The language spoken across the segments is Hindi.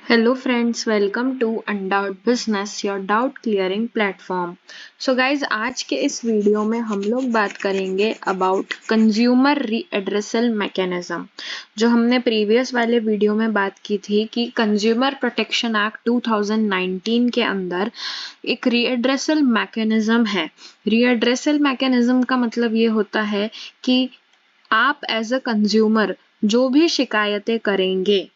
Hello friends, welcome to Undoubted Business, your doubt clearing platform. So guys, आज के इस वीडियो में हम लोग बात करेंगे अबाउट कंज्यूमर रीएड्रेसल मैकेनिज्म। जो हमने प्रीवियस वाले वीडियो में बात की थी कि कंज्यूमर प्रोटेक्शन एक्ट 2019 के अंदर एक रीएड्रेसल मैकेनिज्म है। रीएड्रेसल मैकेनिज्म का मतलब ये होता है कि आप एज अ कंज्यूमर जो भी शिकायतें करेंगे,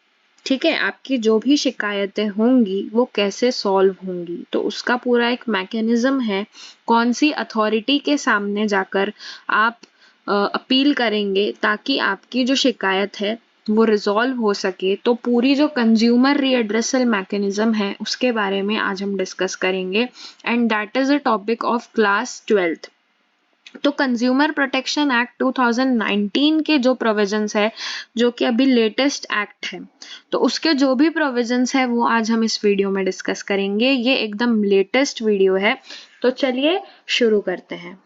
ठीक है, आपकी जो भी शिकायतें होंगी वो कैसे सॉल्व होंगी, तो उसका पूरा एक मैकेनिज्म है। कौन सी अथॉरिटी के सामने जाकर आप अपील करेंगे ताकि आपकी जो शिकायत है वो रिजॉल्व हो सके। तो पूरी जो कंज्यूमर रीएड्रेसल मैकेनिज्म है उसके बारे में आज हम डिस्कस करेंगे and that is a topic of class 12th। तो कंज्यूमर प्रोटेक्शन एक्ट 2019 के जो प्रोविजंस है, जो कि अभी लेटेस्ट एक्ट है, तो उसके जो भी प्रोविजंस है वो आज हम इस वीडियो में डिस्कस करेंगे। ये एकदम लेटेस्ट वीडियो है, तो चलिए शुरू करते हैं।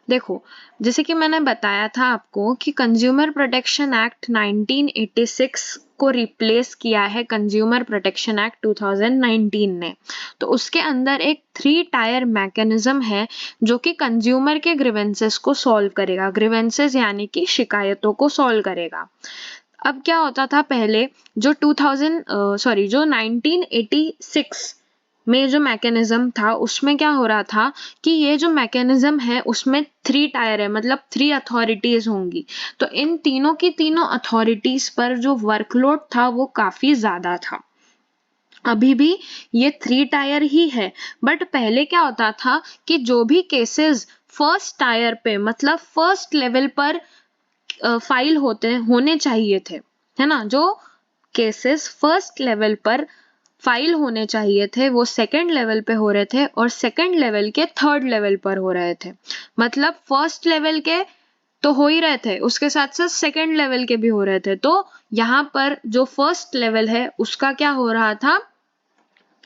देखो, जैसे कि मैंने बताया था आपको कि कंज्यूमर प्रोटेक्शन एक्ट 1986 को रिप्लेस किया है कंज्यूमर प्रोटेक्शन एक्ट 2019 ने। तो उसके अंदर एक 3 टायर मैकेनिज्म है जो कि कंज्यूमर के ग्रीवेंसेस को सॉल्व करेगा। ग्रीवेंसेस यानी कि शिकायतों को सॉल्व करेगा। अब क्या होता था पहले, जो 1986 में जो मैकेनिज्म था उसमें क्या हो रहा था कि ये जो मैकेनिज्म है उसमें 3 टायर है, मतलब 3 अथॉरिटीज होंगी। तो इन तीनों की तीनों अथॉरिटीज पर जो वर्कलोड था वो काफी ज्यादा था। अभी भी ये 3 टायर ही है, बट पहले क्या होता था कि जो भी केसेस फर्स्ट टायर पे, मतलब फर्स्ट लेवल पर फाइल होने चाहिए थे, है ना, जो केसेस फर्स्ट लेवल पर फाइल होने चाहिए थे वो सेकंड लेवल पे हो रहे थे और सेकंड लेवल के थर्ड लेवल पर हो रहे थे। मतलब फर्स्ट लेवल के तो हो ही रहे थे, उसके साथ साथ सेकंड लेवल के भी हो रहे थे। तो यहाँ पर जो फर्स्ट लेवल है उसका क्या हो रहा था,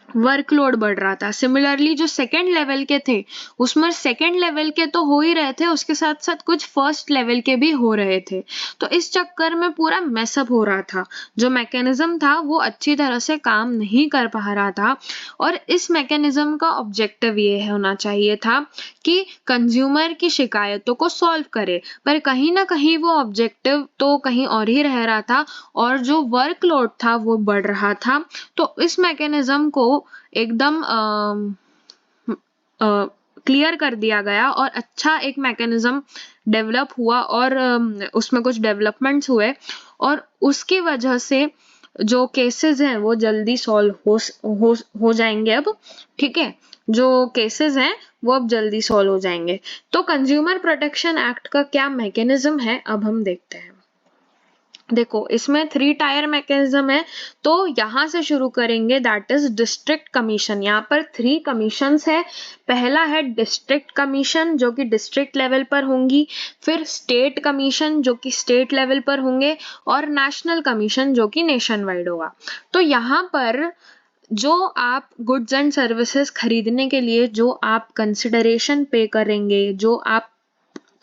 वर्कलोड बढ़ रहा था। सिमिलरली जो सेकंड लेवल के थे उसमें सेकंड लेवल के तो हो ही रहे थे, उसके साथ साथ कुछ फर्स्ट लेवल के भी हो रहे थे। तो इस चक्कर में पूरा मैसअप हो रहा था। जो मैकेनिज्म था वो अच्छी तरह से काम नहीं कर पा रहा था और इस मैकेनिज्म का ऑब्जेक्टिव ये होना चाहिए था कि कंज्यूमर की शिकायतों को सॉल्व करे, पर कहीं ना कहीं वो ऑब्जेक्टिव तो कहीं और ही रह रहा था और जो वर्कलोड था वो बढ़ रहा था। तो इस मैकेनिज्म को एकदम क्लियर कर दिया गया और अच्छा एक मैकेनिज्म डेवलप हुआ और उसमें कुछ डेवलपमेंट्स हुए और उसकी वजह से जो केसेस हैं वो जल्दी सॉल्व हो जाएंगे अब, ठीक है। जो केसेस हैं वो अब जल्दी सॉल्व हो जाएंगे। तो कंज्यूमर प्रोटेक्शन एक्ट का क्या मैकेनिज्म है अब हम देखते हैं। देखो, इसमें 3 टायर मैकेनिज्म है, तो यहां से शुरू करेंगे, दैट इज डिस्ट्रिक्ट कमीशन। यहाँ पर 3 कमीशंस है। पहला है डिस्ट्रिक्ट कमीशन जो कि डिस्ट्रिक्ट लेवल पर होंगी, फिर स्टेट कमीशन जो कि स्टेट लेवल पर होंगे और नेशनल कमीशन जो कि नेशन वाइड होगा। तो यहाँ पर जो आप गुड्स एंड सर्विसेज खरीदने के लिए जो आप कंसिडरेशन पे करेंगे, जो आप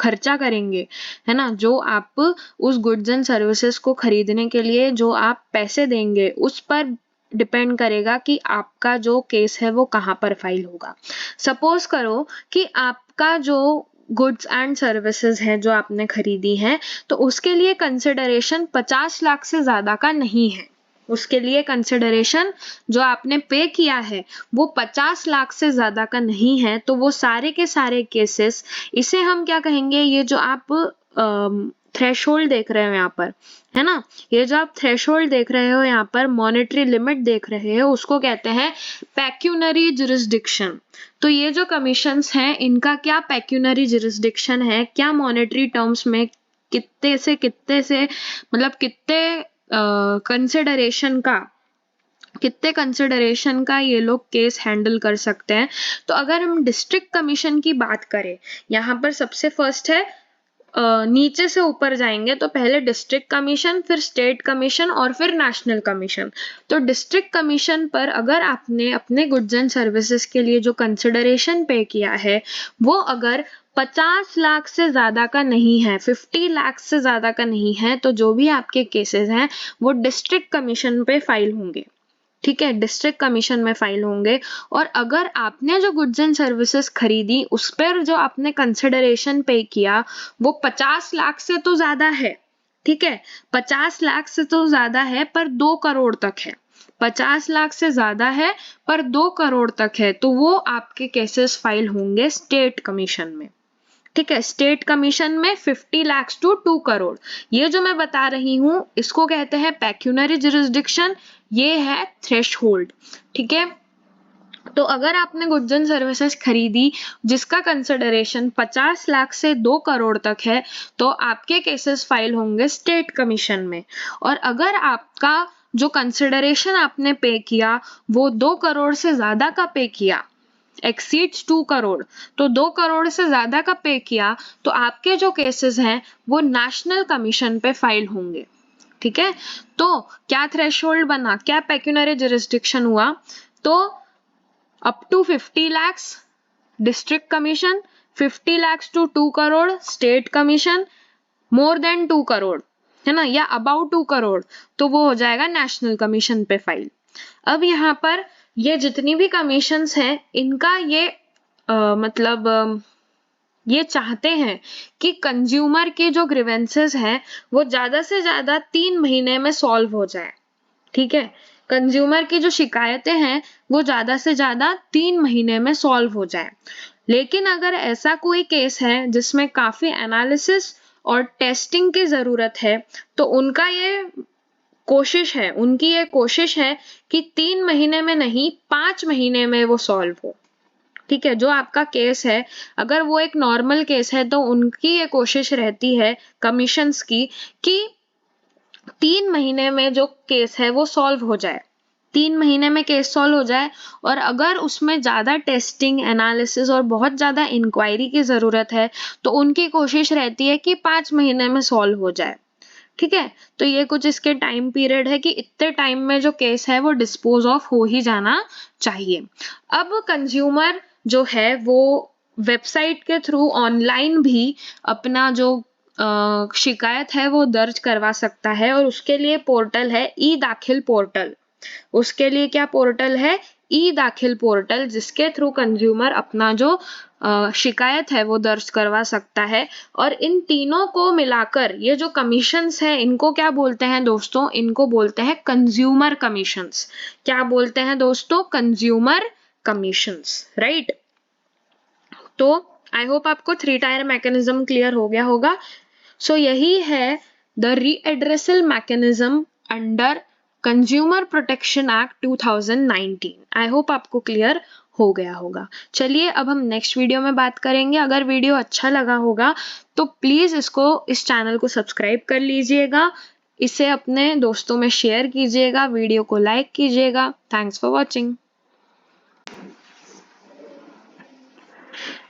खर्चा करेंगे, है ना, जो आप उस गुड्स एंड सर्विसेज को खरीदने के लिए जो आप पैसे देंगे उस पर डिपेंड करेगा कि आपका जो केस है वो कहाँ पर फाइल होगा। सपोज करो कि आपका जो गुड्स एंड सर्विसेज है जो आपने खरीदी है, तो उसके लिए कंसिडरेशन 50 लाख से ज्यादा का नहीं है। उसके लिए कंसिडरेशन जो आपने पे किया है वो 50 लाख से ज्यादा का नहीं है। तो वो सारे के सारे केसेस, इसे हम क्या कहेंगे, ये जो आप थ्रेशोल्ड देख रहे हो यहाँ पर, है ना, ये जो आप थ्रेशोल्ड देख रहे हो यहाँ पर, मॉनेटरी लिमिट देख रहे हो, उसको कहते हैं पेक्यूनरी जुरिस्डिक्शन। तो ये जो कमीशंस हैं इनका क्या पेक्यूनरी जुरिस्डिक्शन है, क्या मॉनेटरी टर्म्स में कितने से मतलब कितने कंसिडरेशन का ये लोग केस हैंडल कर सकते हैं। तो अगर हम डिस्ट्रिक्ट कमीशन की बात करें, यहाँ पर सबसे फर्स्ट है, नीचे से ऊपर जाएंगे तो पहले डिस्ट्रिक्ट कमीशन, फिर स्टेट कमीशन और फिर नेशनल कमीशन। तो डिस्ट्रिक्ट कमीशन पर अगर आपने अपने गुड्स एंड सर्विसेज के लिए जो कंसिडरेशन पे किया है वो अगर 50 लाख से ज्यादा का नहीं है, 50 लाख से ज्यादा का नहीं है, तो जो भी आपके केसेस हैं वो डिस्ट्रिक्ट कमीशन पे फाइल होंगे। ठीक है, डिस्ट्रिक्ट कमीशन में फाइल होंगे। और अगर आपने जो गुड्स एंड सर्विसेज खरीदी उस पर जो आपने कंसिडरेशन पे किया वो 50 लाख से तो ज्यादा है, ठीक है, 50 लाख से तो ज्यादा है पर 2 करोड़ तक है, 50 लाख से ज्यादा है पर 2 करोड़ तक है, तो वो आपके केसेस फाइल होंगे स्टेट कमीशन में। ठीक है, स्टेट कमीशन में 50 लाख टू 2 करोड़, ये जो मैं बता रही हूं इसको कहते हैं पेक्यूनरी जुरिस्डिक्शन, ये है थ्रेशहोल्ड। ठीक है, तो अगर आपने गुड्स एंड सर्विसेज खरीदी जिसका कंसिडरेशन 50 लाख से 2 करोड़ तक है तो आपके केसेस फाइल होंगे स्टेट कमीशन में। और अगर आपका जो कंसिडरेशन आपने पे किया वो 2 करोड़ से ज्यादा का पे किया, एक्सीड्स 2 करोड़, तो 2 करोड़ से ज्यादा का पे किया तो आपके जो केसेस हैं वो नेशनल कमीशन पे फाइल होंगे। ठीक है, तो क्या थ्रेशोल्ड बना, क्या पेक्यूनरी जुरिस्डिक्शन हुआ, तो up to 50 lakhs district commission, 50 lakhs to 2 crore state commission, more than 2 crore है ना, या अबाउट 2 करोड़ तो वो हो जाएगा नेशनल कमीशन पे फाइल। अब यहाँ पर ये जितनी भी कमीशंस हैं इनका ये ये चाहते हैं कि कंज्यूमर के जो ग्रीवेंसेस हैं वो ज्यादा से ज्यादा 3 महीने में सॉल्व हो जाए। ठीक है, कंज्यूमर की जो शिकायतें हैं वो ज्यादा से ज्यादा 3 महीने में सॉल्व हो जाए। लेकिन अगर ऐसा कोई केस है जिसमें काफी एनालिसिस और टेस्टिंग की जरूरत है तो उनकी ये कोशिश है कि 3 महीने में नहीं 5 महीने में वो सॉल्व हो। ठीक है, जो आपका केस है अगर वो एक नॉर्मल केस है तो उनकी ये कोशिश रहती है कमीशंस की कि 3 महीने में जो केस है वो सॉल्व हो जाए, 3 महीने में केस सॉल्व हो जाए। और अगर उसमें ज्यादा टेस्टिंग एनालिसिस और बहुत ज्यादा इंक्वायरी की जरूरत है तो उनकी कोशिश रहती है कि 5 महीने में सॉल्व हो जाए। ठीक है, तो ये कुछ इसके टाइम पीरियड है कि इतने टाइम में जो केस है वो डिस्पोज ऑफ हो ही जाना चाहिए। अब कंज्यूमर जो है वो वेबसाइट के थ्रू ऑनलाइन भी अपना जो शिकायत है वो दर्ज करवा सकता है और उसके लिए पोर्टल है ई दाखिल पोर्टल। उसके लिए क्या पोर्टल है, ई दाखिल पोर्टल, जिसके थ्रू कंज्यूमर अपना जो शिकायत है वो दर्ज करवा सकता है। और इन तीनों को मिलाकर ये जो कमीशंस हैं इनको क्या बोलते हैं दोस्तों, इनको बोलते हैं कंज्यूमर कमीशंस। क्या बोलते हैं दोस्तों, कंज्यूमर कमीशंस, राइट। तो आई होप आपको 3 टायर मैकेनिज्म क्लियर हो गया होगा। सो यही है the redressal mechanism under consumer protection act 2019। I hope आपको क्लियर हो गया होगा। चलिए अब हम नेक्स्ट वीडियो में बात करेंगे। अगर वीडियो अच्छा लगा होगा तो प्लीज इस चैनल को सब्सक्राइब कर लीजिएगा, इसे अपने दोस्तों में शेयर कीजिएगा, वीडियो को लाइक कीजिएगा। Thanks for watching.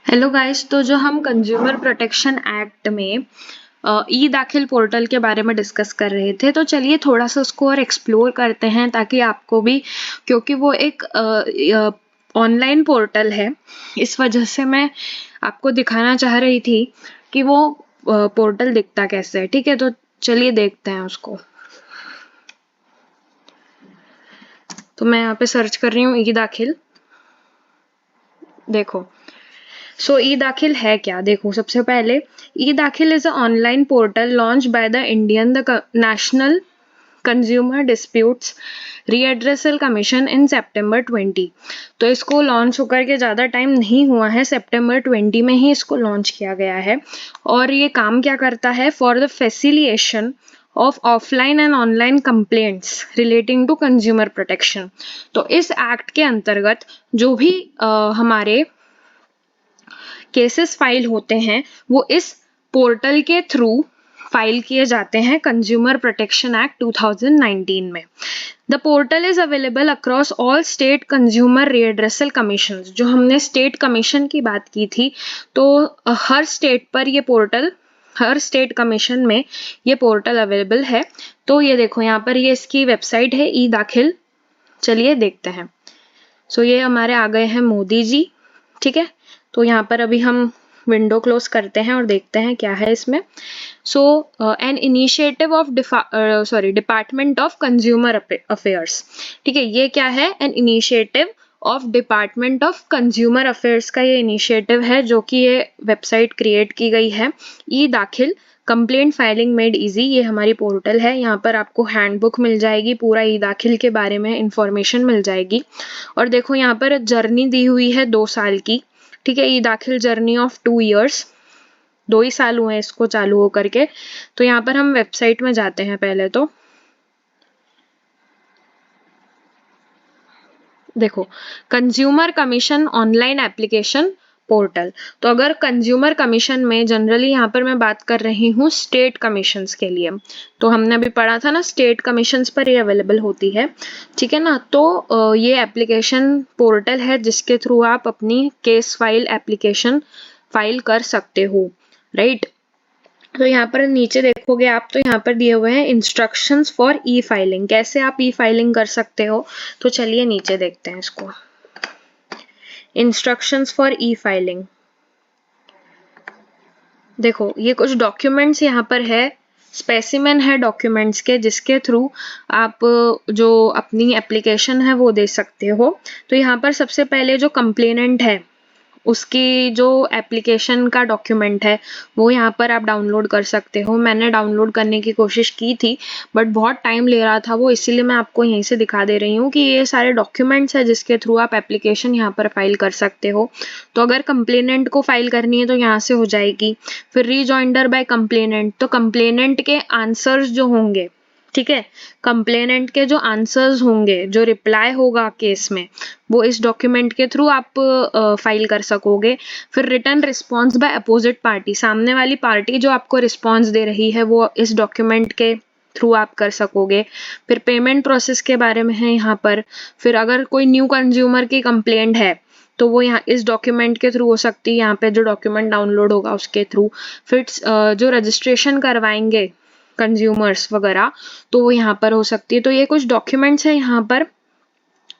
Hello guys, तो जो हम कंज्यूमर प्रोटेक्शन एक्ट में ई दाखिल पोर्टल के बारे में डिस्कस कर रहे थे, तो चलिए थोड़ा सा उसको और एक्सप्लोर करते हैं ताकि आपको भी, क्योंकि वो एक ऑनलाइन पोर्टल है इस वजह से मैं आपको दिखाना चाह रही थी कि वो पोर्टल दिखता कैसे है। ठीक है, तो चलिए देखते हैं उसको। तो मैं यहाँ पे सर्च कर रही हूँ ई दाखिल। देखो, सो ई दाखिल है क्या, देखो सबसे पहले e Daakhil is a online portal launch by the Indian national consumer disputes redressal commission in September 20। तो इसको लॉन्च होकर के ज़्यादा टाइम नहीं हुआ है, सितंबर 20 में ही इसको लॉन्च किया गया है। और ये काम क्या करता है, for the facilitation of offline and online complaints relating to consumer protection. तो इस एक्ट के अंतर्गत जो भी हमारे केसेस फाइल होते हैं वो इस पोर्टल के थ्रू फाइल किए जाते हैं कंज्यूमर प्रोटेक्शन एक्ट 2019 में। The portal is available across all state consumer redressal commission. जो हमने स्टेट कमीशन की बात की थी, तो हर स्टेट पर ये पोर्टल, हर स्टेट कमीशन में ये पोर्टल अवेलेबल है। तो ये देखो यहाँ पर ये इसकी वेबसाइट है ई दाखिल। चलिए देखते हैं। सो ये हमारे आ गए हैं मोदी जी। ठीक है, तो यहाँ पर अभी हम विंडो क्लोज करते हैं और देखते हैं क्या है इसमें। So an initiative of department of consumer affairs. ठीक है, ये क्या है? An initiative of department of consumer affairs का ये इनिशिएटिव है जो कि ये वेबसाइट क्रिएट की गई है। ई दाखिल कंप्लेंट फाइलिंग मेड इजी, ये हमारी पोर्टल है। यहाँ पर आपको हैंडबुक मिल जाएगी, पूरा ई दाखिल के बारे में इंफॉर्मेशन मिल जाएगी। और देखो यहाँ पर जर्नी दी हुई है 2 साल की। ठीक है, ई दाखिल जर्नी ऑफ 2 years, 2 ही साल हुए इसको चालू हो करके। तो यहाँ पर हम वेबसाइट में जाते हैं पहले तो। देखो, consumer commission online application portal. तो अगर कंज्यूमर कमीशन में जनरली यहाँ पर मैं बात कर रही हूँ स्टेट कमीशंस के लिए, तो हमने अभी पढ़ा था ना स्टेट कमीशंस पर ये अवेलेबल होती है। ठीक है ना, तो ये एप्लीकेशन पोर्टल है जिसके थ्रू आप अपनी केस फाइल एप्लीकेशन फाइल कर सकते हो, राइट। तो यहाँ पर नीचे देखोगे आप तो यहाँ पर दिए हुए हैं इंस्ट्रक्शंस फॉर ई फाइलिंग, कैसे आप ई फाइलिंग कर सकते हो। तो चलिए नीचे देखते हैं इसको। इंस्ट्रक्शंस फॉर ई फाइलिंग, देखो ये कुछ डॉक्यूमेंट्स यहाँ पर है, स्पेसिमेन है डॉक्यूमेंट्स के जिसके थ्रू आप जो अपनी एप्लीकेशन है वो दे सकते हो। तो यहाँ पर सबसे पहले जो कंप्लेनेंट है उसकी जो एप्लीकेशन का डॉक्यूमेंट है वो यहाँ पर आप डाउनलोड कर सकते हो। मैंने डाउनलोड करने की कोशिश की थी बट बहुत टाइम ले रहा था वो, इसीलिए मैं आपको यहीं से दिखा दे रही हूँ कि ये सारे डॉक्यूमेंट्स है जिसके थ्रू आप एप्लीकेशन यहाँ पर फाइल कर सकते हो। तो अगर कंप्लेनेंट को फाइल करनी है तो यहाँ से हो जाएगी। फिर रीजॉइंडर बाय कंप्लेनेंट, तो कंप्लेनेंट के आंसर्स जो होंगे, ठीक है, कंप्लेनेंट के जो आंसर्स होंगे, जो रिप्लाई होगा केस में, वो इस डॉक्यूमेंट के थ्रू आप फाइल कर सकोगे। फिर return response by opposite party, सामने वाली पार्टी जो आपको रिस्पॉन्स दे रही है वो इस डॉक्यूमेंट के थ्रू आप कर सकोगे। फिर पेमेंट प्रोसेस के बारे में है यहाँ पर। फिर अगर कोई न्यू कंज्यूमर की कंप्लेंट है तो वो यहाँ इस डॉक्यूमेंट के थ्रू हो सकती है, यहाँ पे जो डॉक्यूमेंट डाउनलोड होगा उसके थ्रू। फिर जो रजिस्ट्रेशन करवाएंगे कंज्यूमर्स वगैरह तो वो यहाँ पर हो सकती है। तो ये कुछ डॉक्यूमेंट्स है यहाँ पर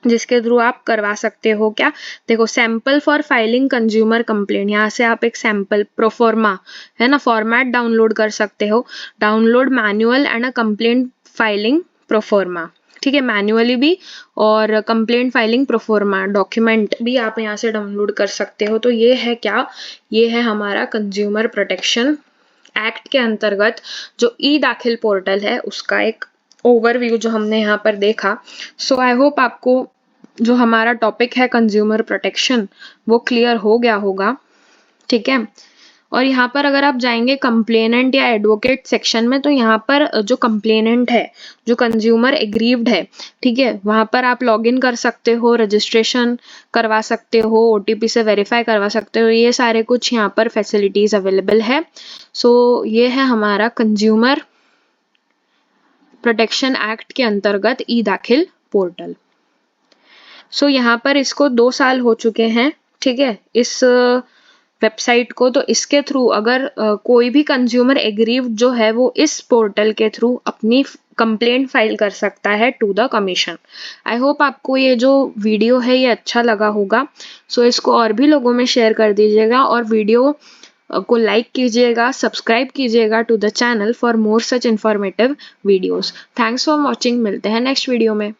जिसके थ्रू आप करवा सकते हो। क्या, देखो sample for filing consumer complaint, यहाँ से आप एक सैंपल प्रोफॉर्मा है ना फॉर्मेट डाउनलोड कर सकते हो। Download manual and a complaint filing proforma, ठीक है, मैनुअली भी और कंप्लेंट फाइलिंग प्रोफॉर्मा डॉक्यूमेंट भी आप यहाँ से डाउनलोड कर सकते हो। तो ये है क्या, ये है हमारा कंज्यूमर प्रोटेक्शन एक्ट के अंतर्गत जो ई दाखिल पोर्टल है उसका एक ओवरव्यू जो हमने यहाँ पर देखा। सो आई होप आपको जो हमारा टॉपिक है कंज्यूमर प्रोटेक्शन वो क्लियर हो गया होगा, ठीक है। और यहाँ पर अगर आप जाएंगे कंप्लेनेंट या एडवोकेट सेक्शन में तो यहाँ पर जो कंप्लेनेंट है, जो कंज्यूमर एग्रीव्ड है, ठीक है, वहाँ पर आप लॉगिन कर सकते हो, रजिस्ट्रेशन करवा सकते हो, ओटीपी से वेरीफाई करवा सकते हो, ये सारे कुछ यहाँ पर फैसिलिटीज अवेलेबल है। सो ये है हमारा कंज्यूमर प्रोटेक्शन एक्ट के अंतर्गत ई दाखिल पोर्टल। सो यहाँ पर इसको 2 साल हो चुके हैं, ठीक है, इस वेबसाइट को। तो इसके थ्रू अगर कोई भी कंज्यूमर एग्रीव्ड जो है वो इस पोर्टल के थ्रू अपनी कंप्लेंट फाइल कर सकता है to the commission. I hope आपको ये जो वीडियो है ये अच्छा लगा होगा। सो इसको और भी लोगों में शेयर कर दीजिएगा और वीडियो को लाइक कीजिएगा, सब्सक्राइब कीजिएगा to the channel for more such informative videos. Thanks for watching, मिलते हैं नेक्स्ट वीडियो में।